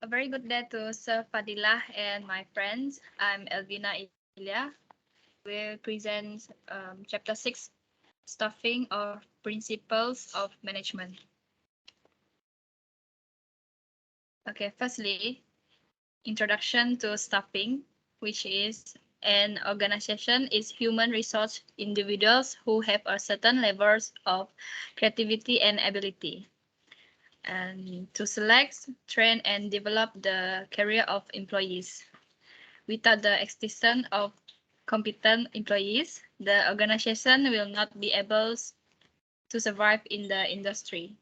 A very good day to Sir Fadilah and my friends. I'm Elvina Ilya. Will present Chapter 6, Staffing or Principles of Management. Okay, firstly, introduction to staffing, which is an organization is human resource individuals who have a certain levels of creativity and ability. And to select, train, and develop the career of employees. Without the existence of competent employees, the organization will not be able to survive in the industry.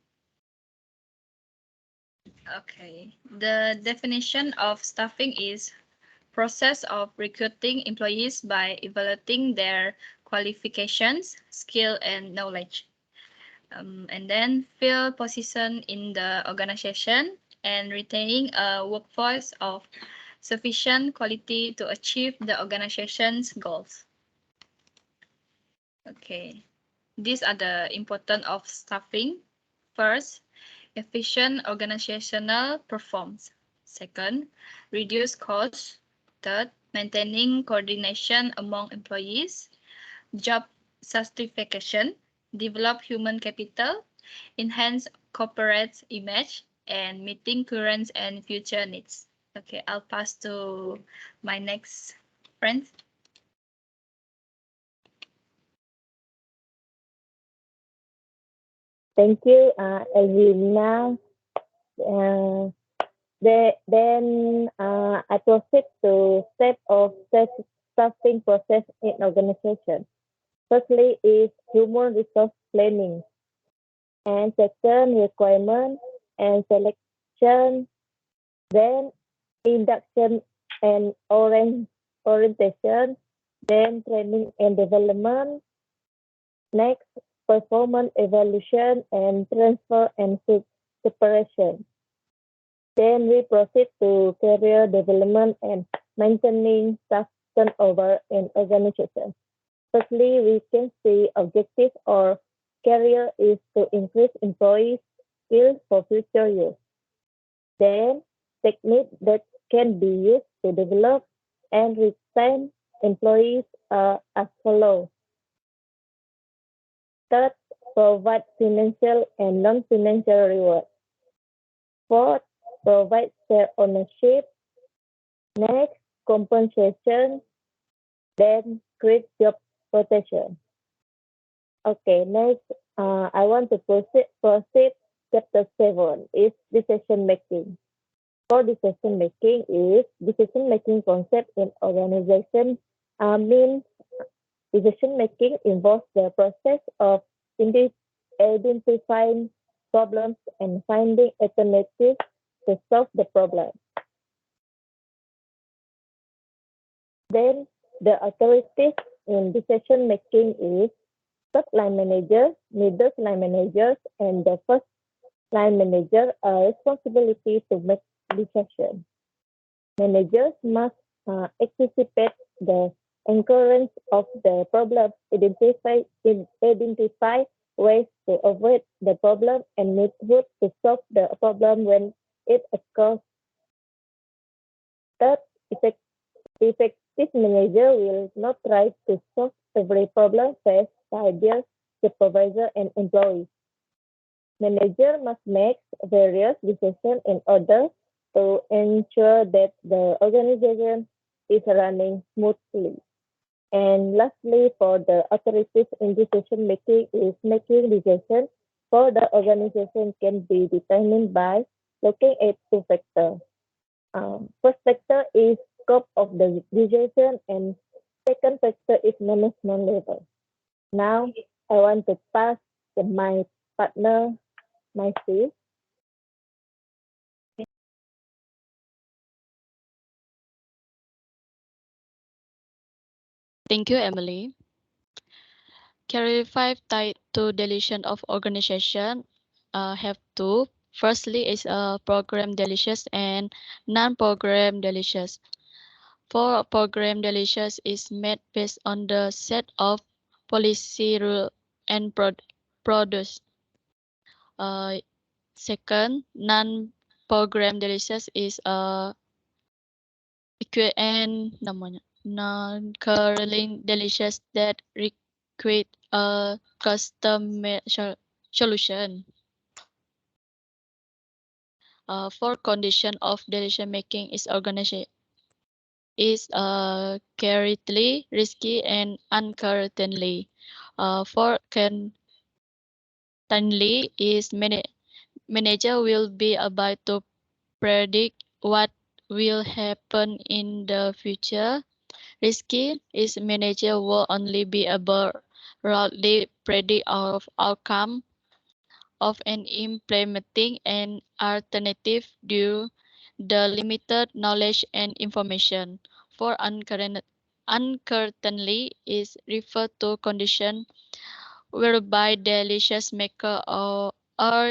Okay, the definition of staffing is process of recruiting employees by evaluating their qualifications, skill, and knowledge. And then fill position in the organization and retaining a workforce of sufficient quality to achieve the organization's goals. Okay, these are the importance of staffing. First, efficient organizational performance. Second, reduce costs. Third, maintaining coordination among employees. Job certification, develop human capital, enhance corporate image, and meeting current and future needs. Okay, I'll pass to my next friend. Thank you, Elvina. Uh, I proceed to step of staffing process in organization. Firstly is human resource planning, and second requirement and selection, then induction and orientation, then training and development, next performance evaluation and transfer and separation. Then we proceed to career development and maintaining staff turnover in organization. Firstly, we can see objective or career is to increase employees' skills for future use. Then, techniques that can be used to develop and retain employees are as follows. Third, provide financial and non-financial reward. Fourth, provide share ownership. Next, compensation. Then, create job protection. Okay, next, I want to proceed chapter 7 is decision making. For decision making is decision making concept in organization means decision making involves the process of identifying problems and finding alternatives to solve the problem. Then the authorities in decision making is top line managers, middle line managers, and the first line manager are responsibility to make decisions. Managers must anticipate the occurrence of the problem, identify ways to avoid the problem, and methods to solve the problem when it occurs. Third, effective manager will not try to solve every problem faced by their supervisor and employees. Manager must make various decisions in order to ensure that the organization is running smoothly. And lastly, for the authorities in decision making is making decisions for the organization can be determined by looking at two factors. First factor is scope of the decision and second factor is management level. Now, I want to pass to my partner, my sis. Thank you, Emily. Career 5 tied to deletion of organization have two. Firstly is program delicious and non-program delicious. For program delicious is made based on the set of policy rule and produce. Uh, Second, program delicious is and namanya non-curling delicious that require a custom solution. For condition of decision making is organization is currently risky and uncurrently. For currently is manager will be able to predict what will happen in the future. Risky is manager will only be able to predict of outcome of an implementing an alternative due the limited knowledge and information. For uncertainty is referred to condition whereby the decision maker are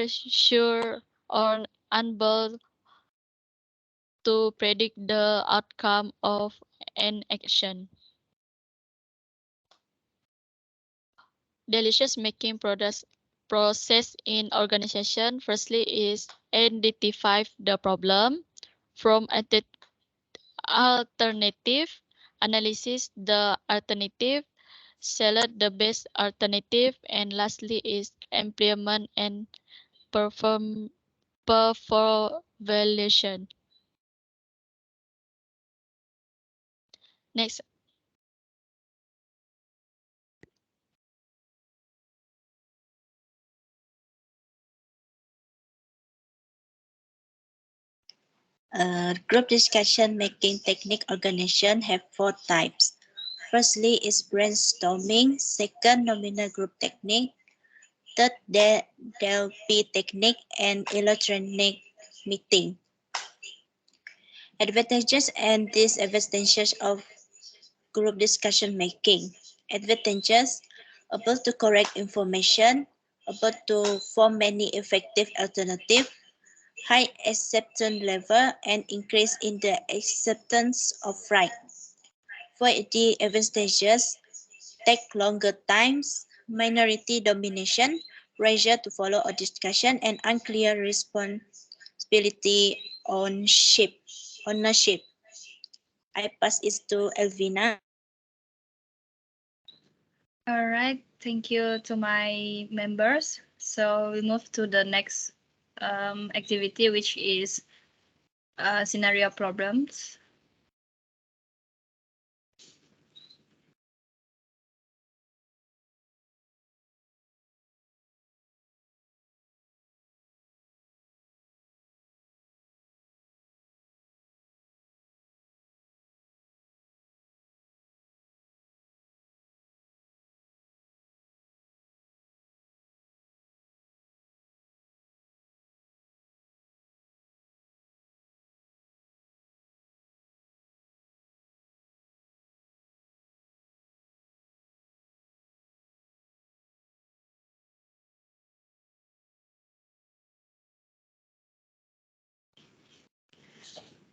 sure or unable to predict the outcome of an action. Delicious making process in organization firstly is identify the problem from alternative analysis the alternative select the best alternative and lastly is implement and perform evaluation. Next. Group discussion making technique organization have four types. Firstly is brainstorming, second nominal group technique, third DLP technique, and electronic meeting. Advantages and disadvantages of group discussion making. Advantages: able to correct information, able to form many effective alternatives, high acceptance level, and increase in the acceptance of right. For the advantages, take longer times, minority domination, pressure to follow a discussion, and unclear responsibility ownership. I pass it to Elvina. All right, thank you to my members. So we move to the next activity, which is scenario problems.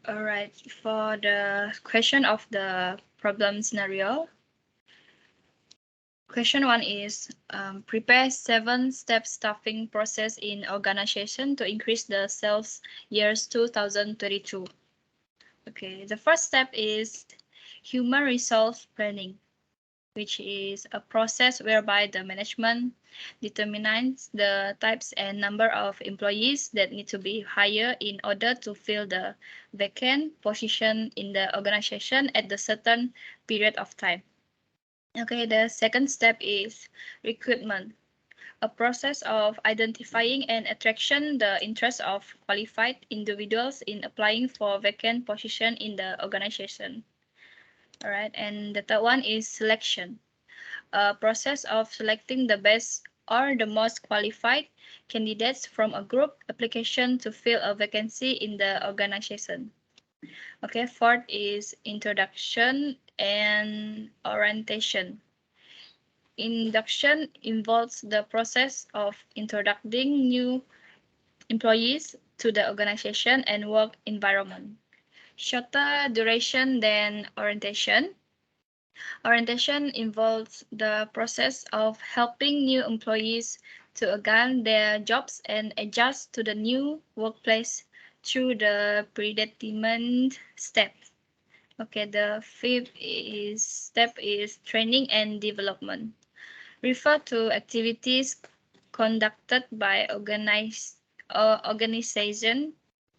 All right, for the question of the problem scenario, question one is prepare 7-step staffing process in organization to increase the sales years 2022. Okay, the first step is human resource planning, which is a process whereby the management determines the types and number of employees that need to be hired in order to fill the vacant position in the organization at the certain period of time. Okay, the second step is recruitment, a process of identifying and attraction the interest of qualified individuals in applying for vacant position in the organization. All right, and the third one is selection, a process of selecting the best or the most qualified candidates from a group application to fill a vacancy in the organization. Okay, fourth is introduction and orientation. Induction involves the process of introducing new employees to the organization and work environment. Shorter duration than orientation. Orientation involves the process of helping new employees to gain their jobs and adjust to the new workplace through the predetermined steps. Okay, the fifth step is training and development. Refer to activities conducted by organization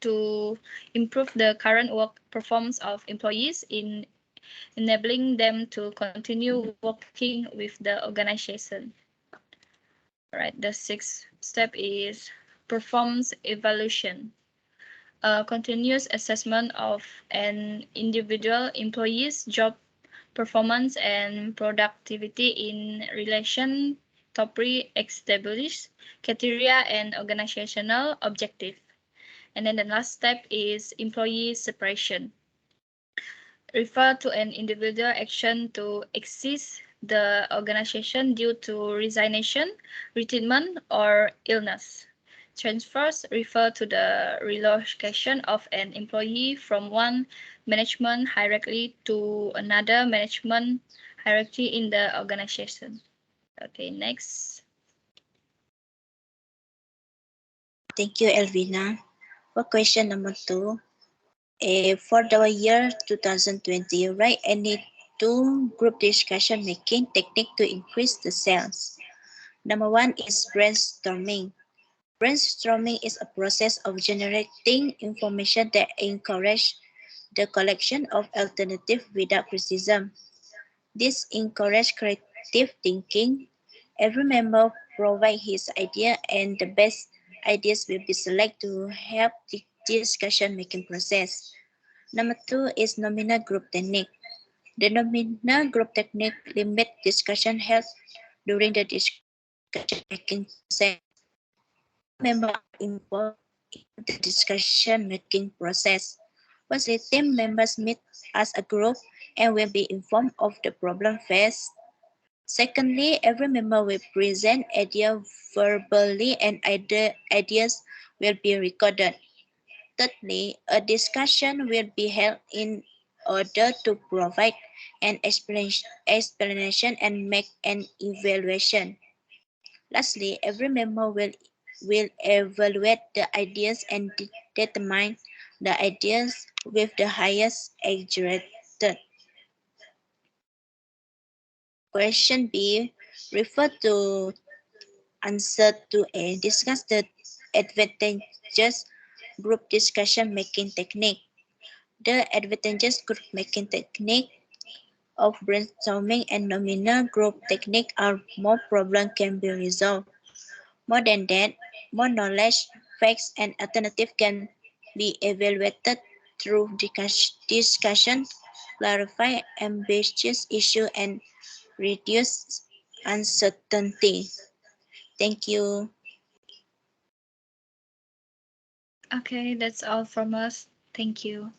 to improve the current work performance of employees in enabling them to continue working with the organization. Right, the sixth step is performance evaluation. A continuous assessment of an individual employee's job performance and productivity in relation to pre-established criteria and organizational objective. And then the last step is employee separation. Refer to an individual action to exit the organization due to resignation, retirement, or illness. Transfers refer to the relocation of an employee from one management hierarchy to another management hierarchy in the organization. Okay, next. Thank you, Elvina. For question number 2, for the year 2020, write any 2 group discussion making technique to increase the sales. Number 1 is brainstorming. Brainstorming is a process of generating information that encourages the collection of alternatives without criticism. This encourages creative thinking. Every member provides his idea and the best ideas will be selected to help the discussion making process. Number 2 is nominal group technique. The nominal group technique limits discussion held during the discussion making process. All members are involved in the discussion making process. Firstly, team members meet as a group and will be informed of the problem faced. Secondly, every member will present ideas verbally and ideas will be recorded. Thirdly, a discussion will be held in order to provide an explanation and make an evaluation. Lastly, every member will evaluate the ideas and determine the ideas with the highest rated. Question B, refer to answer to A. Discuss the advantages group discussion making technique. The advantages group making technique of brainstorming and nominal group technique are more problems can be resolved. More than that, more knowledge, facts, and alternatives can be evaluated through discussion, clarify ambiguous issues, and reduce uncertainty. Thank you. Okay, that's all from us. Thank you.